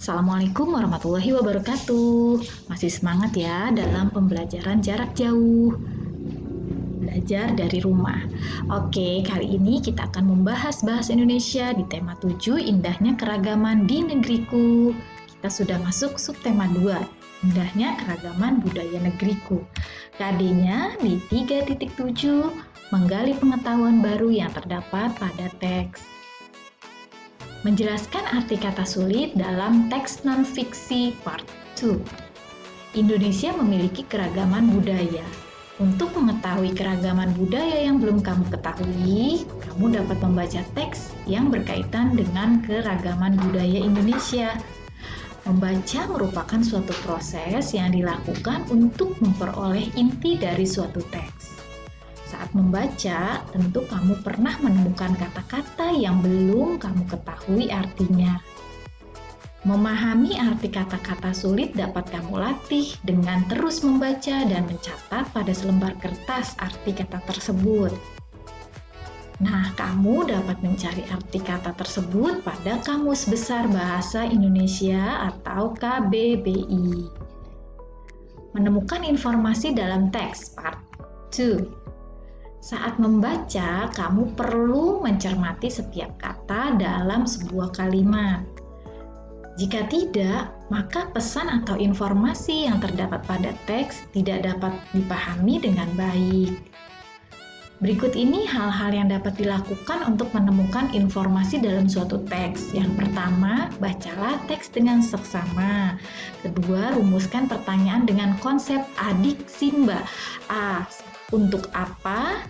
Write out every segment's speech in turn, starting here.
Assalamualaikum warahmatullahi wabarakatuh. Masih semangat ya dalam pembelajaran jarak jauh. Belajar dari rumah. Oke, kali ini kita akan membahas bahasa Indonesia di tema 7, indahnya keragaman di negeriku. Kita sudah masuk subtema 2, indahnya keragaman budaya negeriku. KD-nya di 3.7, menggali pengetahuan baru yang terdapat pada teks. Menjelaskan arti kata sulit dalam teks non-fiksi part 2. Indonesia memiliki keragaman budaya. Untuk mengetahui keragaman budaya yang belum kamu ketahui, kamu dapat membaca teks yang berkaitan dengan keragaman budaya Indonesia. Membaca merupakan suatu proses yang dilakukan untuk memperoleh inti dari suatu teks. Saat membaca, tentu kamu pernah menemukan kata-kata yang belum kamu ketahui artinya. Memahami arti kata-kata sulit dapat kamu latih dengan terus membaca dan mencatat pada selembar kertas arti kata tersebut. Nah, kamu dapat mencari arti kata tersebut pada Kamus Besar Bahasa Indonesia atau KBBI. Menemukan informasi dalam teks part 2. Saat membaca, kamu perlu mencermati setiap kata dalam sebuah kalimat. Jika tidak, maka pesan atau informasi yang terdapat pada teks tidak dapat dipahami dengan baik. Berikut ini hal-hal yang dapat dilakukan untuk menemukan informasi dalam suatu teks. Yang pertama, bacalah teks dengan seksama. Kedua, rumuskan pertanyaan dengan konsep adik simba. A. Untuk apa?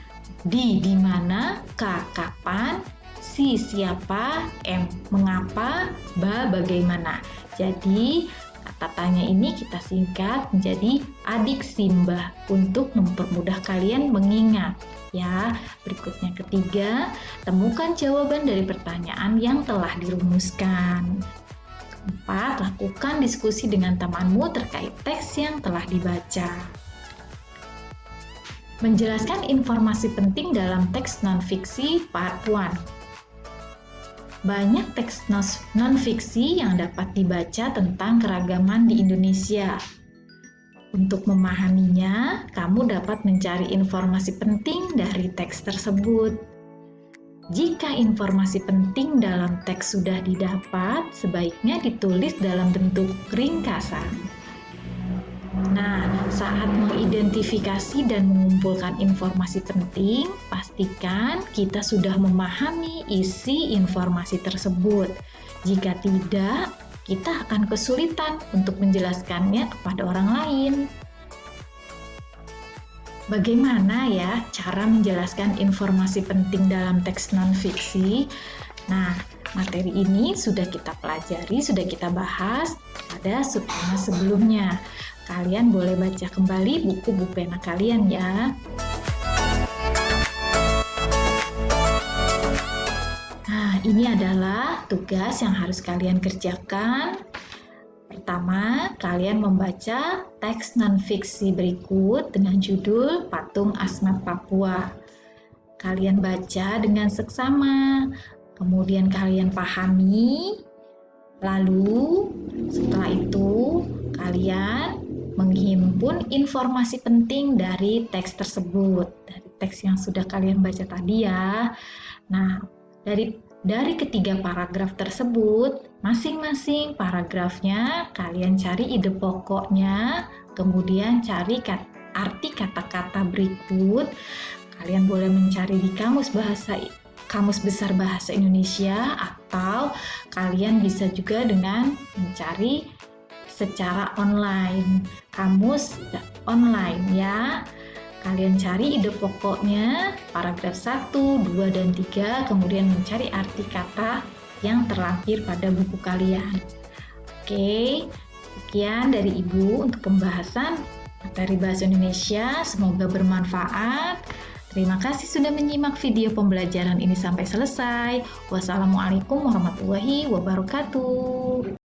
Di mana? K. Kapan? Si. Siapa? M. Mengapa? Ba. Bagaimana? Jadi, kata tanya ini kita singkat menjadi adik simba untuk mempermudah kalian mengingat. Ya, berikutnya ketiga, temukan jawaban dari pertanyaan yang telah dirumuskan. Keempat, lakukan diskusi dengan temanmu terkait teks yang telah dibaca. Menjelaskan informasi penting dalam teks non-fiksi part 1. Banyak teks non-fiksi yang dapat dibaca tentang keragaman di Indonesia. Untuk memahaminya, kamu dapat mencari informasi penting dari teks tersebut. Jika informasi penting dalam teks sudah didapat, sebaiknya ditulis dalam bentuk ringkasan. Nah, saat mengidentifikasi dan mengumpulkan informasi penting, pastikan kita sudah memahami isi informasi tersebut. Jika tidak, kita akan kesulitan untuk menjelaskannya kepada orang lain. Bagaimana ya cara menjelaskan informasi penting dalam teks non-fiksi? Nah, materi ini sudah kita pelajari, sudah kita bahas pada subtema sebelumnya. Kalian boleh baca kembali buku pena kalian ya. Nah, ini adalah tugas yang harus kalian kerjakan. Pertama, kalian membaca teks non-fiksi berikut dengan judul Patung Asmat Papua. Kalian baca dengan seksama, kemudian kalian pahami, lalu setelah itu kalian menghimpun informasi penting dari teks tersebut, dari teks yang sudah kalian baca tadi ya. Nah, dari ketiga paragraf tersebut, masing-masing paragrafnya kalian cari ide pokoknya, kemudian cari arti kata-kata berikut. Kalian boleh mencari di Kamus Besar Bahasa Indonesia, atau kalian bisa juga dengan mencari secara online, kamus online ya. Kalian cari ide pokoknya, paragraf 1, 2, dan 3, kemudian mencari arti kata yang terlampir pada buku kalian. Oke, sekian dari Ibu untuk pembahasan materi bahasa Indonesia, semoga bermanfaat. Terima kasih sudah menyimak video pembelajaran ini sampai selesai. Wassalamualaikum warahmatullahi wabarakatuh.